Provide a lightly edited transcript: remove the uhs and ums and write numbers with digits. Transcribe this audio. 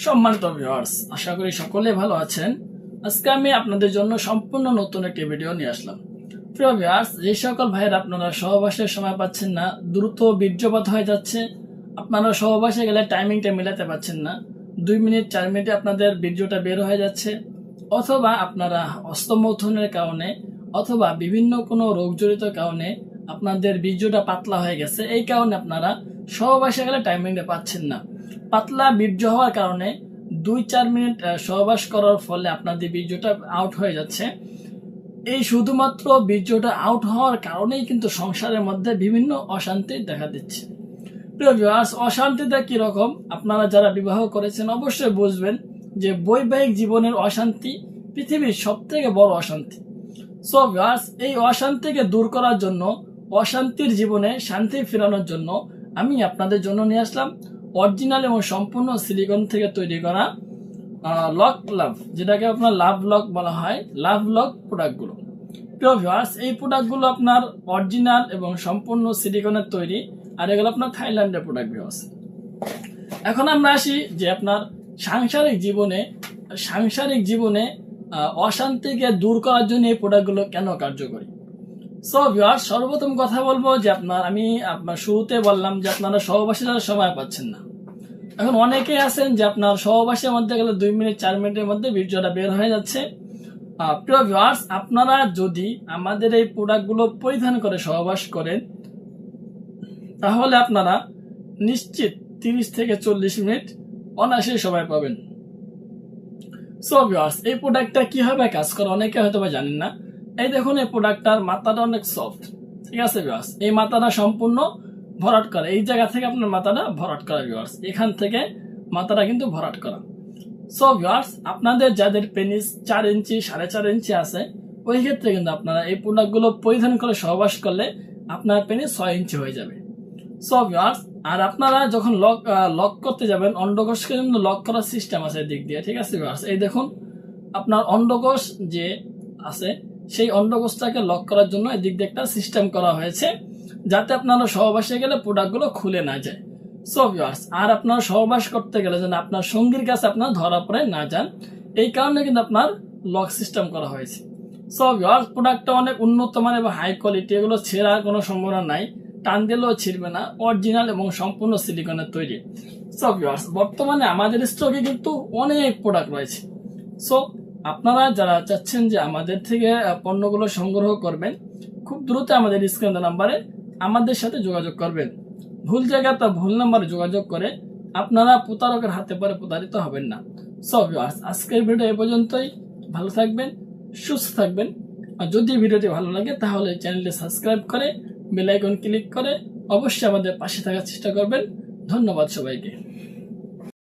সম্মানিত ভিউয়ার্স, আশা করি সকলে ভালো আছেন। আজকে আমি আপনাদের জন্য সম্পূর্ণ নতুন একটি ভিডিও নিয়ে আসলাম। প্রিয় ভিউয়ার্স, যে সকল ভাইয়েরা আপনারা সহবাসের সময় পাচ্ছেন না, দ্রুত বীর্যপাত হয়ে যাচ্ছে, আপনারা সহবাসে গেলে টাইমিংটা মেলাতে পারছেন না, 2 মিনিট 4 মিনিটে আপনাদের বীর্যটা বের হয়ে যাচ্ছে, অথবা আপনারা হস্তমৈথুনের কারণে অথবা বিভিন্ন কোনো রোগজনিত কারণে আপনাদের বীর্যটা পাতলা হয়ে গেছে, এই কারণে আপনারা সহবাসে গেলে টাইমিংটা পাচ্ছেন না। পাতলা বীর্য হওয়ার কারণে 2-4 মিনিট সহবাস করার ফলে আপনাদের বীর্যটা আউট হয়ে যাচ্ছে। এই শুধুমাত্র বীর্যটা আউট হওয়ার কারণেই কিন্তু সংসারের মধ্যে বিভিন্ন অশান্তি দেখা দিচ্ছে। প্রিয় ভিউয়ার্স, অশান্তিটা কিরকম আপনারা যারা বিবাহ করেছেন অবশ্যই বুঝবেন যে বৈবাহিক জীবনের অশান্তি পৃথিবীর সব থেকে বড় অশান্তি। সো ভিউয়ার্স, এই অশান্তিকে দূর করার জন্য, অশান্তির জীবনে শান্তি ফেরানোর জন্য আমি আপনাদের জন্য নিয়ে আসলাম অরিজিনাল এবং সম্পূর্ণ সিলিকন থেকে তৈরি করা লক লাভ, যেটাকে আপনার লাভ লক বলা হয়, লাভ লক প্রোডাক্টগুলো। প্রিয় ভিউয়ার্স, এই প্রোডাক্টগুলো আপনার অরিজিনাল এবং সম্পূর্ণ সিলিকনের তৈরি, আর এগুলো আপনার থাইল্যান্ডের প্রোডাক্ট। ভিউয়ার্স, এখন আমরা আসি যে আপনার সাংসারিক জীবনে অশান্তিকে দূর করার জন্য এই প্রোডাক্টগুলো কেন কার্যকরী। সো ভিউয়ার্স, সর্বপ্রথম কথা বলবো যে আমি আপনার শুরুতে বললাম যে আপনারা সহবাসের সময় পাচ্ছেন না। এখন অনেকে আছেন যে আপনার সহবাসের মধ্যে গেলে 2 মিনিট 4 মিনিটের মধ্যে বীর্যটা বের হয়ে যাচ্ছে। প্রিয় ভিউয়ার্স, আপনারা যদি আমাদের এই প্রোডাক্টগুলো পরিধান করে সহবাস করেন তাহলে আপনারা নিশ্চিত 30 থেকে 40 মিনিট অনায়াসে সময় পাবেন। সো ভিউয়ার্স, এই প্রোডাক্টটা কিভাবে কাজ করে অনেকে হয়তো বা জানেন না। এই দেখুন, এই প্রোডাক্টটার মাথাটা অনেক সফট, ঠিক আছে ভিউয়ার্স। এই মাথাটা সম্পূর্ণ ভরাট করা, এই জায়গা থেকে আপনার মাথাটা ভরাট করা ভিউয়ার্স, এখান থেকে মাথাটা কিন্তু ভরাট করা। সো ভিউয়ার্স, আপনাদের যাদের পেনিস 4 ইঞ্চি 4.5 ইঞ্চি আছে, ওই ক্ষেত্রে কিন্তু আপনারা এই প্রোডাক্টগুলো পরিধান করে সহবাস করলে আপনার পেনিস 6 ইঞ্চি হয়ে যাবে। সো ভিউয়ার্স, আর আপনারা যখন লক করতে যাবেন, অন্ডকোষকে কিন্তু লক করার সিস্টেম আছে এদিক দিয়ে, ঠিক আছে ভিউয়ার্স। এই দেখুন, আপনার অন্ডকোষ যে আছে সেই অন্ডকোষটাকে লক করার জন্য এদিক দিয়ে একটা সিস্টেম করা হয়েছে, যাতে আপনারা সহবাসে গেলে প্রোডাক্টগুলো খুলে না যায়। সো ভিউয়ার্স, আর আপনারা সহবাস করতে গেলে যেন আপনার সঙ্গীর কাছে আপনার ধরা পড়ে না যান, এই কারণে কিন্তু আপনার লক সিস্টেম করা হয়েছে। সো ভিউয়ার্স, প্রোডাক্টটা অনেক উন্নত মানের এবং হাই কোয়ালিটি, এগুলো ছেঁড়ার কোনো সম্ভাবনা নাই, টান দিলেও ছিঁড়বে না, অরিজিনাল এবং সম্পূর্ণ সিলিকনের তৈরি। সো ভিউয়ার্স, বর্তমানে আমাদের স্টকে কিন্তু অনেক প্রোডাক্ট রয়েছে। সো আপনারা যারা চাচ্ছেন যে আমাদের থেকে পণ্যগুলো সংগ্রহ করবেন, খুব দ্রুত আমাদের স্ক্রিন নাম্বারে আমাদের সাথে যোগাযোগ করবেন। ভুল জায়গায় তা ভুল নাম্বারে যোগাযোগ করে আপনারা প্রতারকের হাতে পরে প্রতারিত হবেন না। সো ভিউয়ার্স, আজকের ভিডিও এই পর্যন্তই। ভালো থাকবেন, সুস্থ থাকবেন। আর যদি ভিডিওটি ভালো লাগে তাহলে চ্যানেলটি সাবস্ক্রাইব করে বেল আইকন ক্লিক করে অবশ্যই আমাদের পাশে থাকার চেষ্টা করবেন। ধন্যবাদ সবাইকে।